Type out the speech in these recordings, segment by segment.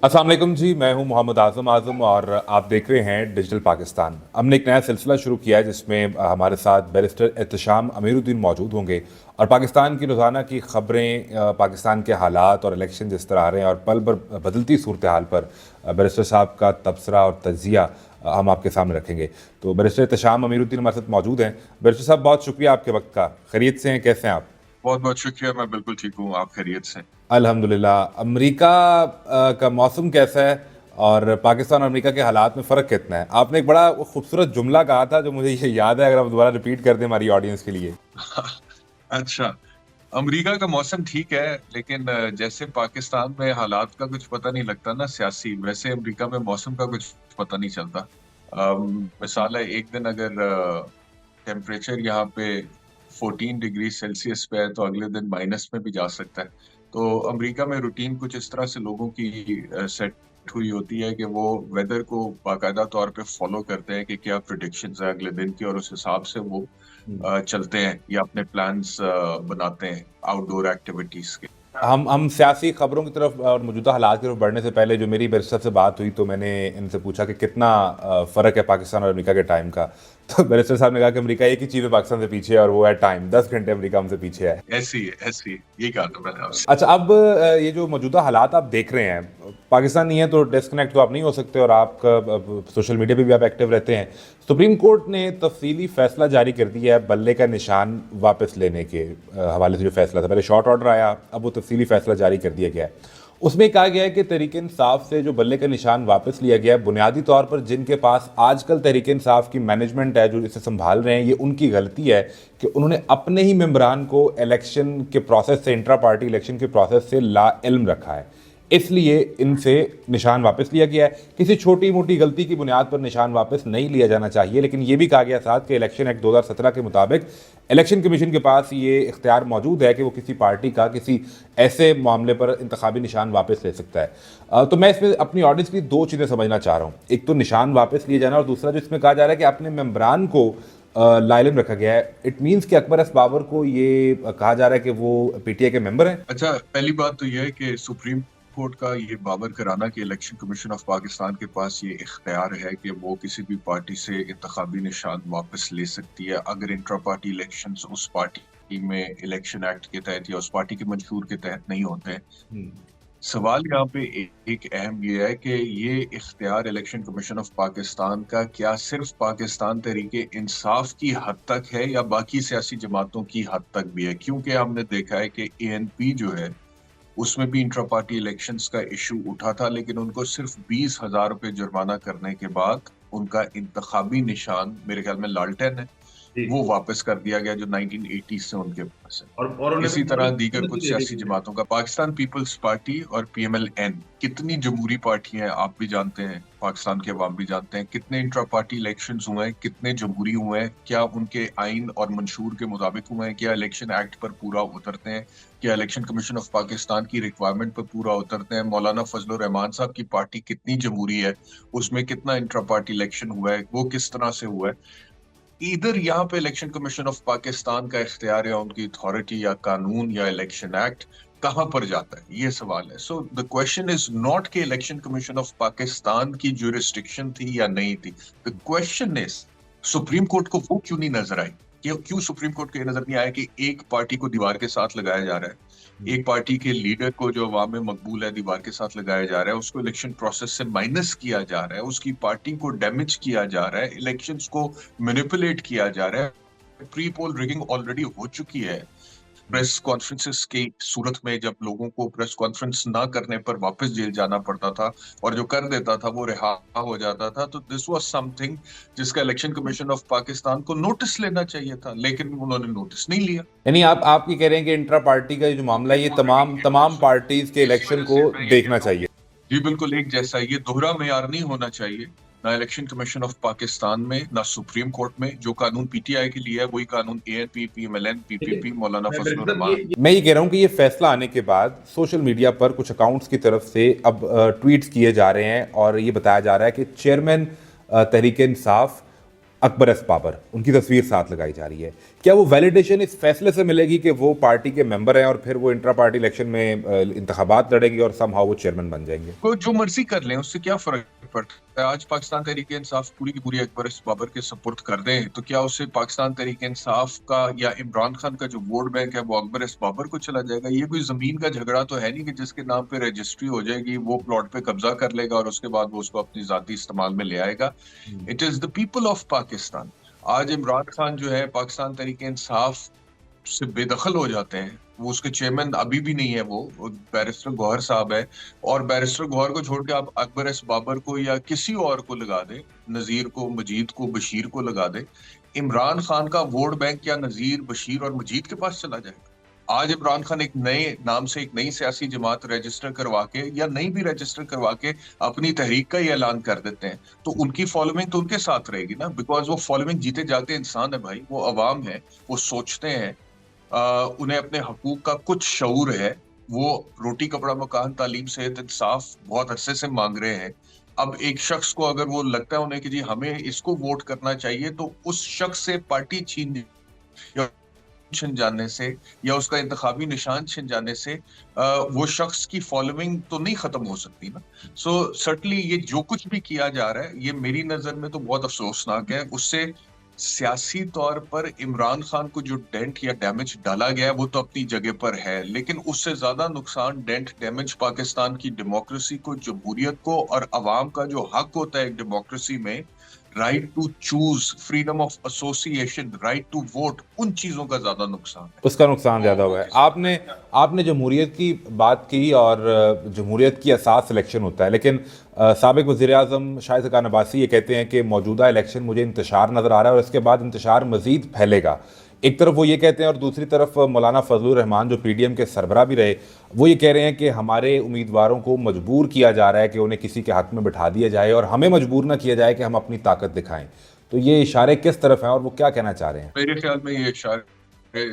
अस्सलाम वालेकुम जी, मैं हूं मोहम्मद आज़म और आप देख रहे हैं डिजिटल पाकिस्तान। हमने एक नया सिलसिला शुरू किया है जिसमें हमारे साथ बैरिस्टर एहतशाम अमीरुद्दीन मौजूद होंगे और पाकिस्तान की रोज़ाना की ख़बरें, पाकिस्तान के हालात और इलेक्शन जिस तरह आ रहे हैं और पल भर बदलती सूरत हाल पर बैरिस्टर साहब का तबसरा और तज्ज़िया हम आपके सामने रखेंगे। तो बैरिस्टर एहतशाम अमीरुद्दीन हमारे साथ मौजूद हैं। बैरिस्टर साहब, बहुत शुक्रिया आपके वक्त का। खैरियत से हैं? कैसे हैं आप? बहुत बहुत शुक्रिया। मैं बिल्कुल ठीक हूँ। आप खैरियत से? अल्हम्दुलिल्लाह। अमेरिका का मौसम कैसा है और पाकिस्तान और अमेरिका के हालात में फ़र्क कितना है? आपने एक बड़ा खूबसूरत जुमला कहा था जो मुझे ये याद है, अगर आप दोबारा रिपीट कर दें हमारी ऑडियंस के लिए। अच्छा, अमेरिका का मौसम ठीक है, लेकिन जैसे पाकिस्तान में हालात का कुछ पता नहीं लगता ना सियासी, वैसे अमेरिका में मौसम का कुछ पता नहीं चलता। मिसाल है, एक दिन अगर टेम्परेचर यहाँ पे 14 डिग्री सेल्सियस पे है तो अगले दिन माइनस में भी जा सकता है। तो अमेरिका में रूटीन कुछ इस तरह से लोगों की सेट हुई होती है कि वो वेदर को बाकायदा तौर पे फॉलो करते हैं कि क्या प्रिडिक्शंस है अगले दिन की, और उस हिसाब से वो चलते हैं या अपने प्लान्स बनाते हैं आउटडोर एक्टिविटीज के। हम सियासी खबरों की तरफ और मौजूदा हालात की तरफ बढ़ने से पहले जो मेरी बैरिस्टर से बात हुई तो मैंने इनसे पूछा कि कितना फ़र्क है पाकिस्तान और अमेरिका के टाइम का। तो बैरिस्टर साहब ने कहा कि अमेरिका एक ही चीज़ में पाकिस्तान से पीछे है और वो है टाइम। 10 घंटे अमेरिका हमसे पीछे है। ऐसी यही कहा था मैंने आपसे। अच्छा, अब ये जो मौजूदा हालात आप देख रहे हैं, पाकिस्तान नहीं है तो डिस्कनेक्ट तो आप नहीं हो सकते और आपका सोशल मीडिया पे भी आप एक्टिव रहते हैं। सुप्रीम कोर्ट ने तफसीली फैसला जारी कर दिया है बल्ले का निशान वापस लेने के हवाले से। जो फैसला था, पहले शॉर्ट ऑर्डर आया, अब वो तफसीली फैसला जारी कर दिया गया है। उसमें कहा गया है कि तहरीक इंसाफ से जो बल्ले का निशान वापस लिया गया है, बुनियादी तौर पर जिनके पास आजकल तहरीक इंसाफ की मैनेजमेंट है, जो इसे संभाल रहे हैं, ये उनकी गलती है कि उन्होंने अपने ही मेंबरान को इलेक्शन के प्रोसेस से, इंट्रा पार्टी इलेक्शन के प्रोसेस से ला इल्म रखा है, इसलिए इनसे निशान वापस लिया गया है। किसी छोटी मोटी गलती की बुनियाद पर निशान वापस नहीं लिया जाना चाहिए, लेकिन ये भी कहा गया साथ कि इलेक्शन एक्ट 2017 के मुताबिक इलेक्शन कमीशन के पास ये इख्तियार मौजूद है कि वो किसी पार्टी का किसी ऐसे मामले पर इंतखाबी निशान वापस ले सकता है। तो मैं इसमें अपनी ऑडियंस की दो चीज़ें समझना चाह रहा हूँ। एक तो निशान वापस लिए जाना, और दूसरा जो इसमें कहा जा रहा है कि अपने मेम्बरान को लाइलम रखा गया है। इट मीन्स कि अकबर एस बाबर को ये कहा जा रहा है कि वो पीटीआई के मेंबर हैं। अच्छा, पहली बात तो यह है कि सुप्रीम कोर्ट का ये बाबर कराना कि इलेक्शन कमीशन ऑफ पाकिस्तान के पास ये इख्तियार है कि वो किसी भी पार्टी से इंतखाबी निशान वापस ले सकती है अगर इंट्रा पार्टी इलेक्शंस उस पार्टी में इलेक्शन एक्ट के तहत या उस पार्टी के मंशूर के तहत नहीं होते हैं। सवाल यहाँ पे एक अहम ये है कि ये इख्तियार इलेक्शन कमीशन ऑफ पाकिस्तान का क्या सिर्फ पाकिस्तान तहरीके इंसाफ की हद तक है या बाकी सियासी जमातों की हद तक भी है, क्योंकि हमने देखा है कि एएनपी जो है उसमें भी इंट्रा पार्टी इलेक्शंस का इशू उठा था, लेकिन उनको सिर्फ 20,000 रुपए जुर्माना करने के बाद उनका इंतखाबी निशान, मेरे ख्याल में लालटेन है, वो वापस कर दिया गया जो 1980 से उनके पास है। और इसी तरह दीगर कुछ सियासी जमातों का, पाकिस्तान पीपल्स पार्टी और पीएमएल-एन, कितनी जमहूरी पार्टियां हैं आप भी जानते हैं, पाकिस्तान के अवाम भी जानते हैं, कितने इंट्रा पार्टी इलेक्शंस हुए हैं, कितने जमहूरी हुए हैं, क्या उनके आइन और मंशूर के मुताबिक हुए हैं, क्या इलेक्शन एक्ट पर पूरा उतरते हैं, क्या इलेक्शन कमीशन ऑफ पाकिस्तान की रिक्वायरमेंट पर पूरा उतरते हैं। मौलाना फजलुर रहमान साहब की पार्टी कितनी जमहूरी है, उसमें कितना इंट्रा पार्टी इलेक्शन हुआ है, वो किस तरह से हुआ है। इधर यहाँ पे इलेक्शन कमीशन ऑफ पाकिस्तान का इख्तियार या उनकी अथॉरिटी या कानून या इलेक्शन एक्ट कहाँ पर जाता है, ये सवाल है। So the question is not कि इलेक्शन कमीशन ऑफ पाकिस्तान की जुरिस्डिक्शन थी या नहीं थी। The question is supreme court को वो क्यों नहीं नजर आई, क्यों सुप्रीम कोर्ट को ये नजर नहीं आया कि एक पार्टी को दीवार के साथ लगाया जा रहा है, एक पार्टी के लीडर को जो अवाम में मकबूल है दीवार के साथ लगाया जा रहा है, उसको इलेक्शन प्रोसेस से माइनस किया जा रहा है, उसकी पार्टी को डैमेज किया जा रहा है, इलेक्शंस को मैनिपुलेट किया जा रहा है। प्री पोल रिगिंग ऑलरेडी हो चुकी है। प्रेस कॉन्फ्रेंसेस की सूरत में जब लोगों को प्रेस कॉन्फ्रेंस ना करने पर वापस जेल जाना पड़ता था और जो कर देता था वो रिहा हो जाता था, तो दिस वाज समथिंग जिसका इलेक्शन कमीशन ऑफ पाकिस्तान को नोटिस लेना चाहिए था, लेकिन उन्होंने नोटिस नहीं लिया। यानी आप ये कह रहे हैं कि इंट्रा पार्टी का जो मामला है, ये तमाम पार्टीज के इलेक्शन को देखना चाहिए। जी बिल्कुल, एक जैसा, ये दोहरा मेयार नहीं होना चाहिए, ना इलेक्शन कमीशन ऑफ पाकिस्तान में ना सुप्रीम कोर्ट में। जो कानून पीटीआई के लिए है वही कानून एएनपी, पीएमएलएन, पीपीपी, मौलाना फजलुर रहमान। मैं ये कह रहा हूँ कि ये फैसला आने के बाद सोशल मीडिया पर कुछ अकाउंट्स की तरफ से अब ट्वीट्स किए जा रहे हैं और ये बताया जा रहा है कि चेयरमैन तहरीक इंसाफ अकबर एस बाबर, उनकी तस्वीर साथ लगाई जा रही है। क्या वो वैलिडेशन इस फैसले से मिलेगी कि वो पार्टी के मेंबर हैं और फिर वो इंट्रा पार्टी इलेक्शन में इंतखाबात लड़ेंगे और समहाउ वो चेयरमैन बन जाएंगे? को जो मर्जी कर लें, उससे क्या फर्क पड़ता है? आज पाकिस्तान तहरीक इंसाफ पूरी की पूरी अकबर बाबर के सपोर्ट कर दें तो क्या उससे पाकिस्तान तहरीक इंसाफ का या इमरान खान का जो वोट बैंक है वो अकबर बाबर को चला जाएगा? ये कोई जमीन का झगड़ा तो है नहीं कि जिसके नाम पे रजिस्ट्री हो जाएगी, वो प्लॉट पे कब्जा कर लेगा और उसके बाद वो उसको अपनी जाती इस्तेमाल में ले आएगा। It is the people of Pakistan. आज इमरान खान जो है पाकिस्तान तहरीक इंसाफ से बेदखल हो जाते हैं। वो उसके चेयरमैन अभी भी नहीं है, वो बैरिस्टर गौहर साहब है, और बैरिस्टर गौहर को छोड़ के आप अकबर एस बाबर को या किसी और को लगा दे, नजीर को, मजीद को, बशीर को लगा दे, इमरान खान का वोट बैंक या नजीर, बशीर और मजीद के पास चला जाएगा। आज इमरान खान एक नए नाम से एक नई सियासी जमात रजिस्टर करवा के या नहीं भी रजिस्टर करवा के अपनी तहरीक का ही ऐलान कर देते हैं तो उनकी फॉलोइंग तो उनके साथ रहेगी ना, बिकॉज वो फॉलोइंग जीते जाते इंसान है भाई, वो अवाम है, वो सोचते हैं, उन्हें अपने हकूक का कुछ शऊर है, वो रोटी कपड़ा मकान तालीम सेहत इंसाफ बहुत अरसे से मांग रहे हैं। अब एक शख्स को अगर वो लगता है उन्हें कि जी हमें इसको वोट करना चाहिए, तो उस शख्स से पार्टी छीन या छिन जाने से या उसका इंतखाबी निशान छिन जाने से वो शख्स की फॉलोइंग तो नहीं खत्म हो सकती ना। सो सर्टनली ये जो कुछ भी किया जा रहा है ये मेरी नजर में तो बहुत अफसोसनाक है। उससे सियासी तौर पर इमरान खान को जो डेंट या डैमेज डाला गया है वो तो अपनी जगह पर है, लेकिन उससे ज्यादा नुकसान डेंट डैमेज पाकिस्तान की डेमोक्रेसी को, जमहूरियत को और अवाम का जो हक होता है एक डेमोक्रेसी में, right to choose, freedom of association, right to vote, उन चीजों का ज्यादा नुकसान है। उसका नुकसान ज़्यादा हुआ है। आपने आपने जमहूरियत की बात की और जमहूरियत की असास इलेक्शन होता है, लेकिन साबिक वज़ीर आज़म शाहिद हक़ान अब्बासी ये कहते हैं कि मौजूदा इलेक्शन मुझे इंतशार नज़र आ रहा है और इसके बाद इंतशार मज़ीद फैलेगा। एक तरफ वो ये कहते हैं और दूसरी तरफ मौलाना फजलुर रहमान जो पीडीएम के सरबराह भी रहे, वो ये कह रहे हैं कि हमारे उम्मीदवारों को मजबूर किया जा रहा है कि उन्हें किसी के हक़ में बिठा दिया जाए और हमें मजबूर ना किया जाए कि हम अपनी ताकत दिखाएं। तो ये इशारे किस तरफ हैं और वो क्या कहना चाह रहे हैं? मेरे ख्याल में ये इशारे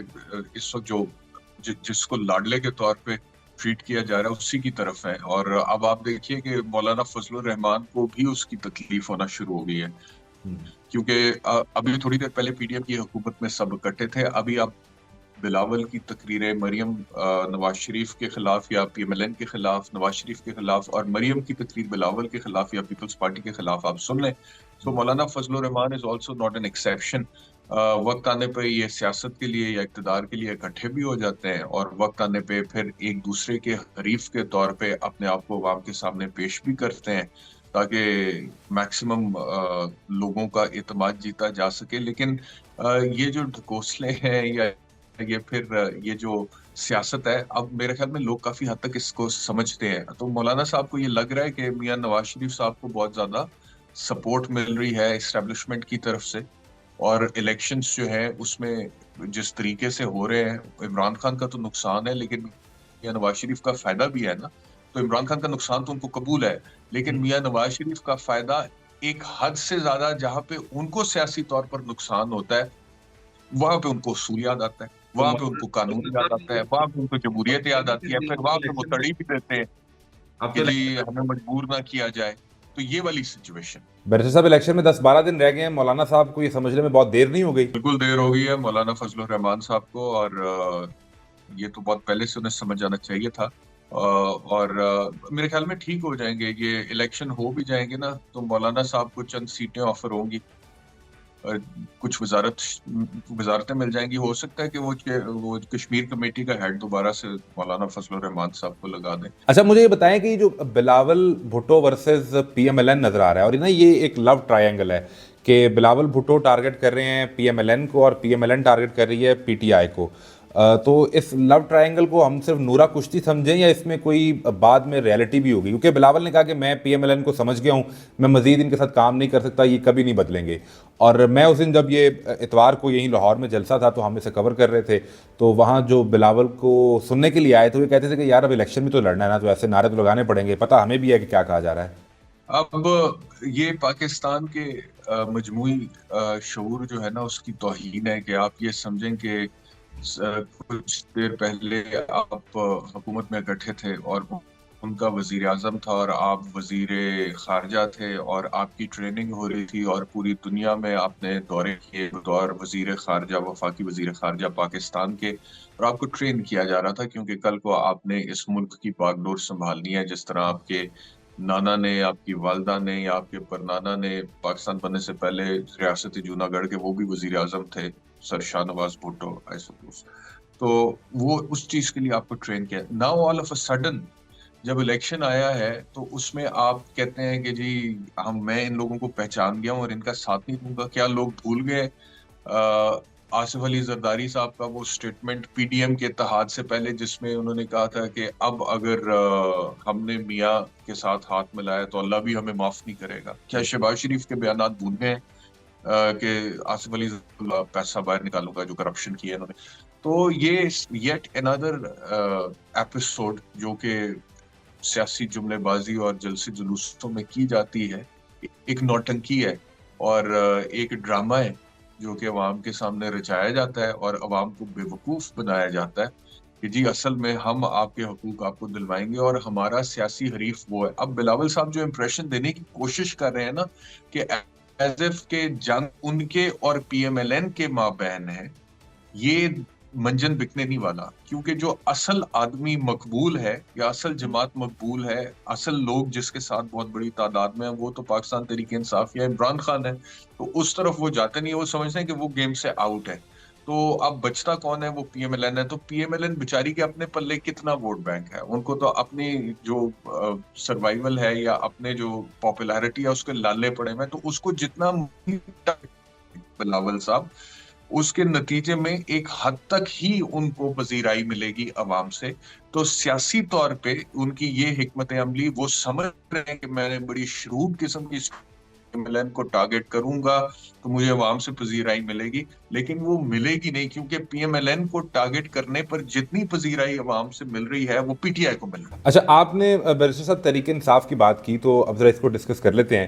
इस वक्त जो जिसको लाडले के तौर पे ट्रीट किया जा रहा है उसी की तरफ है। और अब आप देखिए कि मौलाना फजलुर रहमान को भी उसकी तकलीफ होना शुरू हो गई है, क्योंकि अभी थोड़ी देर पहले पीडीएम की हुकूमत में सब इकट्ठे थे, अभी आप बिलावल की तकरीरें मरियम नवाज शरीफ के खिलाफ या पीएमएलएन के खिलाफ, नवाज शरीफ के खिलाफ, और मरियम की तकरीर बिलावल के खिलाफ या पीपल्स पार्टी के खिलाफ आप सुन लें। तो मौलाना Fazlur Rahman is also not an exception. वक्त आने पे ये सियासत के लिए या इक़्तिदार के लिए इकट्ठे भी हो जाते हैं और वक्त आने पे फिर एक दूसरे के हरीफ के तौर पे अपने आप को अवाम के सामने पेश भी करते हैं ताकि मैक्सिमम लोगों का एतमाद जीता जा सके। लेकिन ये जो ढकोसले हैं या ये फिर ये जो सियासत है, अब मेरे ख्याल में लोग काफी हद तक इसको समझते हैं। तो मौलाना साहब को ये लग रहा है कि मियां नवाज शरीफ साहब को बहुत ज्यादा सपोर्ट मिल रही है इस्टेब्लिशमेंट की तरफ से, और इलेक्शंस जो है उसमें जिस तरीके से हो रहे हैं, इमरान खान का तो नुकसान है लेकिन मियां नवाज शरीफ का फायदा भी है ना। तो इमरान खान का नुकसान तो उनको कबूल है, लेकिन मियां नवाज शरीफ का फायदा एक हद से ज्यादा, जहां पे उनको सियासी तौर पर नुकसान होता है वहां पे उनको उसूल याद आता है, वहां पे उनको कानून याद आता है, वहां पे उनको जमहूरियत याद आती है, फिर वहां पे वो तड़ी भी देते हैं कि जी हमें मजबूर ना किया जाए। तो ये वाली सिचुएशन। बैरिस्टर साहब, इलेक्शन में 10-12 दिन रह गए हैं, मौलाना साहब को ये समझने में बहुत देर नहीं हो गई? बिल्कुल देर हो गई है मौलाना फजलुर रहमान साहब को, और ये तो बहुत पहले से उन्हें समझ जाना चाहिए था। और मेरे ख्याल में ठीक हो जाएंगे, ये इलेक्शन हो भी जाएंगे ना तो मौलाना साहब को चंद सीटें ऑफर होंगी, कुछ वजारतें मिल जाएंगी। हो सकता है कि वो कश्मीर कमेटी का हेड दोबारा से मौलाना फजलुर रहमान साहब को लगा दें। अच्छा, मुझे ये बताएं कि जो बिलावल भुट्टो वर्सेस पीएमएलएन नजर आ रहा है, और ना ये एक लव ट्रायंगल है कि बिलावल भुट्टो टारगेट कर रहे हैं पीएमएलएन को और पीएमएलएन टारगेट कर रही है पीटीआई को। तो इस लव ट्रायंगल को हम सिर्फ नूरा कुश्ती समझें या इसमें कोई बाद में रियलिटी भी होगी? क्योंकि बिलावल ने कहा कि मैं पीएमएलएन को समझ गया हूँ, मैं मजीद इनके साथ काम नहीं कर सकता, ये कभी नहीं बदलेंगे। और मैं उस दिन जब ये इतवार को यहीं लाहौर में जलसा था तो हम इसे कवर कर रहे थे, तो वहाँ जो बिलावल को सुनने के लिए आए तो ये कहते थे कि यार अब इलेक्शन भी तो लड़ना है ना, तो ऐसे नारे तो लगाने पड़ेंगे, पता हमें भी है कि क्या कहा जा रहा है। अब ये पाकिस्तान के मजमूई शऊर जो है ना उसकी तौहीन है कि आप ये समझें कि कुछ देर पहले आप हुकूमत में इकट्ठे थे और ان کا وزیر اعظم تھا اور آپ وزیر خارجہ تھے اور آپ کی ٹریننگ ہو رہی تھی اور پوری دنیا میں آپ نے دورے کیے بطور وزیر خارجہ، وفاقی وزیر خارجہ پاکستان کے، اور آپ کو ٹرین کیا جا رہا تھا کیونکہ کل کو آپ نے اس ملک کی باغ ڈور سنبھالنی ہے، جس طرح آپ کے نانا نے، آپ کی والدہ نے یا آپ کے پرنانا نے پاکستان بننے سے پہلے ریاست جوناگڑھ کے وہ بھی وزیر اعظم تھے، سر شاہ نواز بھٹو آئی سپوز. تو وہ اس چیز کے لیے آپ کو ٹرین کیا. Now all of a sudden جب الیکشن آیا ہے تو اس میں آپ کہتے ہیں کہ جی میں ان لوگوں کو پہچان گیا ہوں اور ان کا ساتھ نہیں دوں گا. کیا لوگ بھول گئے آصف علی زرداری صاحب کا وہ سٹیٹمنٹ پی ڈی ایم کے اتحاد سے پہلے جس میں انہوں نے کہا تھا کہ اب اگر ہم نے میاں کے ساتھ ہاتھ ملایا تو اللہ بھی ہمیں معاف نہیں کرے گا. کیا شہباز شریف کے بیانات بھول گئے کہ آصف علی پیسہ باہر نکالوں گا جو کرپشن کی ہے انہوں نے. تو یہ یٹ انادر ایپیسوڈ جو کہ سیاسی جملے بازی اور جلسے جلوسوں میں کی جاتی ہے، ایک نوٹنکی ہے اور ایک ڈرامہ ہے جو کہ عوام کے سامنے رچایا جاتا ہے اور عوام کو بے وقوف بنایا جاتا ہے کہ جی اصل میں ہم آپ کے حقوق آپ کو دلوائیں گے اور ہمارا سیاسی حریف وہ ہے. اب بلاول صاحب جو امپریشن دینے کی کوشش کر رہے ہیں نا کہ ایز ایف کے جنگ ان کے اور پی ایم ایل این کے مابین ہے، یہ منجن بکنے نہیں والا. کیونکہ جو اصل آدمی مقبول ہے یا اصل جماعت مقبول ہے، اصل لوگ جس کے ساتھ بہت بڑی تعداد میں ہیں، وہ تو پاکستان تحریک انصاف یا عمران خان ہے. تو اس طرف وہ جاتے نہیں، وہ سمجھتے ہیں کہ وہ گیم سے آؤٹ ہے. تو اب بچتا کون ہے؟ وہ پی ایم ایل این ہے. تو پی ایم ایل این بیچاری کے اپنے پلے کتنا ووٹ بینک ہے؟ ان کو تو اپنی جو سروائیول ہے یا اپنے جو پاپولیرٹی ہے اس کے لالے پڑے ہوئے ہیں. تو اس کو جتنا بلاول صاحب اس کے نتیجے میں ایک حد تک ہی ان کو پذیرائی ملے گی عوام سے. تو سیاسی طور پہ ان کی یہ حکمت عملی، وہ سمجھ رہے ہیں کہ میں نے بڑی شروط قسم کی پی ایم ایل این کو ٹارگٹ کروں گا تو مجھے عوام سے پذیرائی ملے گی، لیکن وہ ملے گی نہیں کیونکہ پی ایم ایل این کو ٹارگٹ کرنے پر جتنی پذیرائی عوام سے مل رہی ہے وہ پی ٹی آئی کو مل رہی ہے. اچھا، آپ نے بیرسٹر صاحب تحریک انصاف کی بات کی تو اب ذرا اس کو ڈسکس کر لیتے ہیں.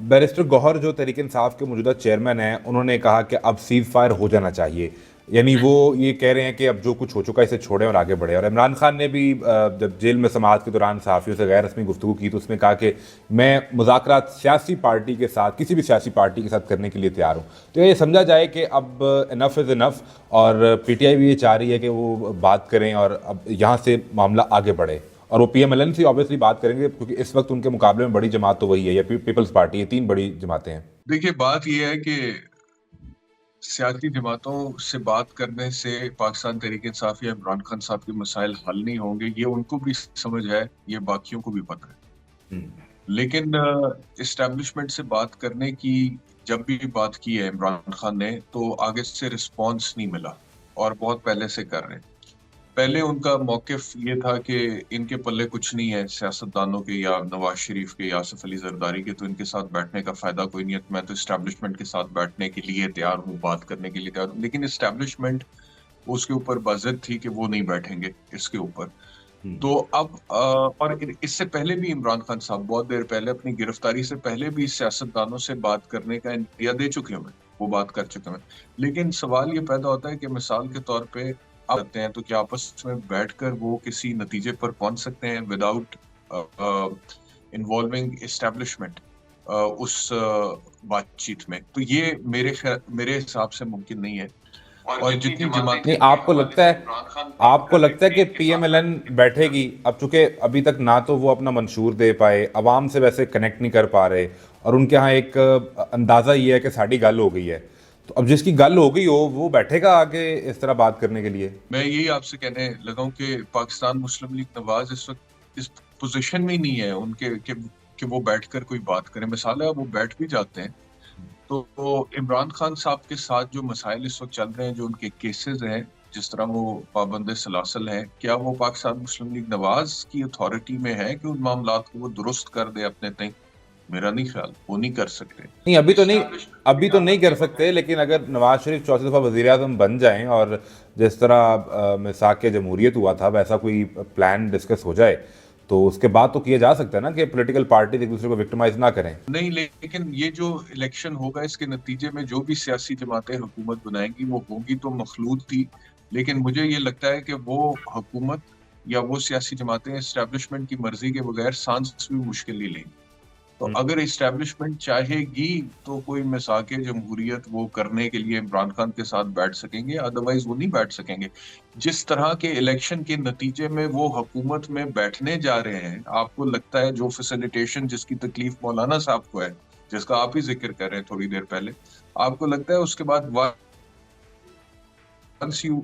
بیرسٹر گوہر جو تحریک انصاف کے موجودہ چیئرمین ہیں، انہوں نے کہا کہ اب سیز فائر ہو جانا چاہیے. یعنی وہ یہ کہہ رہے ہیں کہ اب جو کچھ ہو چکا ہے اسے چھوڑیں اور آگے بڑھیں. اور عمران خان نے بھی جب جیل میں سماعت کے دوران صحافیوں سے غیر رسمی گفتگو کی تو اس میں کہا کہ میں مذاکرات سیاسی پارٹی کے ساتھ، کسی بھی سیاسی پارٹی کے ساتھ کرنے کے لیے تیار ہوں. تو یہ سمجھا جائے کہ اب انف از انف اور پی ٹی آئی بھی یہ چاہ رہی ہے کہ وہ بات کریں اور اب یہاں سے معاملہ آگے بڑھے. اور وہ پی ایم ایل این سے آبویسلی بات کریں گے کیونکہ اس وقت ان کے مقابلے میں بڑی جماعت تو وہی ہے، یا پیپلز پارٹی. یہ تین بڑی جماعتیں ہیں. دیکھیے بات یہ ہے کہ سیاسی جماعتوں سے بات کرنے سے پاکستان تحریک انصاف یا عمران خان صاحب کے مسائل حل نہیں ہوں گے، یہ ان کو بھی سمجھ ہے، یہ باقیوں کو بھی پتہ ہے. لیکن اسٹیبلشمنٹ سے بات کرنے کی جب بھی بات کی ہے عمران خان نے تو آگے سے رسپانس نہیں ملا اور بہت پہلے سے کر رہے ہیں. پہلے ان کا موقف یہ تھا کہ ان کے پلے کچھ نہیں ہے سیاستدانوں کے یا نواز شریف کے یا آصف علی زرداری کے، تو ان کے ساتھ بیٹھنے کا فائدہ کوئی نہیں ہے. میں تو اسٹیبلشمنٹ کے ساتھ بیٹھنے کے لیے تیار ہوں، بات کرنے کے لیے تیار ہوں. لیکن اسٹیبلشمنٹ اس کے اوپر بازد تھی کہ وہ نہیں بیٹھیں گے اس کے اوپر. تو اب اور اس سے پہلے بھی عمران خان صاحب بہت دیر پہلے اپنی گرفتاری سے پہلے بھی سیاستدانوں سے بات کرنے کا انتیا دے چکے ہوئے، وہ بات کر چکے ہیں. لیکن سوال یہ پیدا ہوتا ہے کہ مثال کے طور پہ آتے ہیں تو کیا آپس میں بیٹھ کر وہ کسی نتیجے پر پہنچ سکتے ہیں وداؤٹ انوالونگ اسٹیبلشمنٹ اس بات چیت میں؟ تو یہ میرے حساب سے ممکن نہیں ہے. اور جتنی جماعتیں نہیں، آپ کو لگتا ہے کہ پی ایم ایل این بیٹھے گی؟ اب چونکہ ابھی تک نہ تو وہ اپنا منشور دے پائے، عوام سے ویسے کنیکٹ نہیں کر پا رہے، اور ان کے ہاں ایک اندازہ یہ ہے کہ ساڑھی گل ہو گئی ہے. تو اب جس کی گل ہو گئی ہو وہ بیٹھے گا آگے اس طرح بات کرنے کے لیے؟ میں یہی آپ سے کہنے لگا ہوں کہ پاکستان مسلم لیگ نواز اس وقت اس پوزیشن میں ہی نہیں ہے ان کے کہ وہ بیٹھ کر کوئی بات کریں. مثال ہے وہ بیٹھ بھی جاتے ہیں تو عمران خان صاحب کے ساتھ جو مسائل اس وقت چل رہے ہیں، جو ان کے کیسز ہیں، جس طرح وہ پابند سلاسل ہیں، کیا وہ پاکستان مسلم لیگ نواز کی اتھارٹی میں ہے کہ ان معاملات کو وہ درست کر دے اپنے تئیں؟ میرا نہیں خیال وہ نہیں کر سکتے. نہیں، ابھی تو نہیں کر سکتے. لیکن اگر نواز شریف چوتھی دفعہ وزیر اعظم بن جائیں اور جس طرح میثاق جمہوریت ہوا تھا ویسا کوئی پلان ڈسکس ہو جائے تو اس کے بعد تو کیا جا سکتا ہے نا کہ پولیٹیکل پارٹیز ایک دوسرے کو وکٹمائز نہ کریں. نہیں، لیکن یہ جو الیکشن ہوگا اس کے نتیجے میں جو بھی سیاسی جماعتیں حکومت بنائیں گی وہ ہوگی تو مخلوط تھی. لیکن مجھے یہ لگتا ہے کہ وہ حکومت یا وہ سیاسی جماعتیں اسٹیبلشمنٹ کی مرضی کے بغیر سانس بھی مشکل نہیں لیں گی. تو اگر اسٹیبلشمنٹ چاہے گی تو کوئی مساق جمہوریت وہ کرنے کے لیے عمران خان کے ساتھ بیٹھ سکیں گے, ادروائز وہ نہیں بیٹھ سکیں گے. جس طرح کے الیکشن کے نتیجے میں وہ حکومت میں بیٹھنے جا رہے ہیں, آپ کو لگتا ہے جو فیسیلیٹیشن جس کی تکلیف مولانا صاحب کو ہے, جس کا آپ ہی ذکر کر رہے ہیں تھوڑی دیر پہلے, آپ کو لگتا ہے اس کے بعد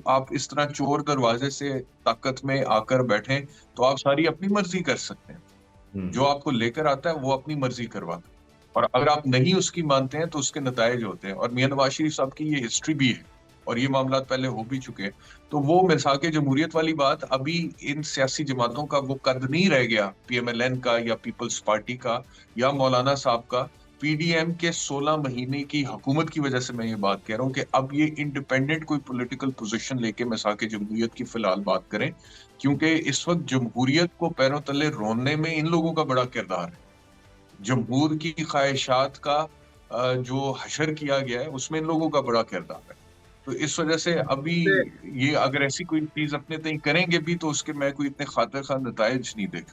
آپ اس طرح چور دروازے سے طاقت میں آ کر بیٹھیں تو آپ ساری اپنی مرضی کر سکتے ہیں, جو آپ کو لے کر آتا ہے وہ اپنی مرضی کرواتا ہے, اور اگر آپ نہیں اس کی مانتے ہیں تو اس کے نتائج ہوتے ہیں. اور میاں نواز شریف صاحب کی یہ ہسٹری بھی ہے اور یہ معاملات پہلے ہو بھی چکے ہیں. تو وہ میثاق جمہوریت والی بات ابھی ان سیاسی جماعتوں کا وہ قد نہیں رہ گیا, پی ایم ایل این کا یا پیپلز پارٹی کا یا مولانا صاحب کا. پی ڈی ایم کے 16 مہینے کی حکومت کی وجہ سے میں یہ بات کہہ رہا ہوں کہ اب یہ انڈیپینڈنٹ کوئی پولیٹیکل پوزیشن لے کے میثاق جمہوریت کی فی الحال بات کریں, کیونکہ اس وقت جمہوریت کو پیروں تلے روننے میں ان لوگوں کا بڑا کردار ہے. جمہور کی خواہشات کا جو حشر کیا گیا ہے اس میں ان لوگوں کا بڑا کردار ہے. تو اس وجہ سے ابھی یہ اگر ایسی کوئی چیز اپنے تئیں کریں گے بھی تو اس کے میں کوئی اتنے خاطر خواہ نتائج نہیں دیکھ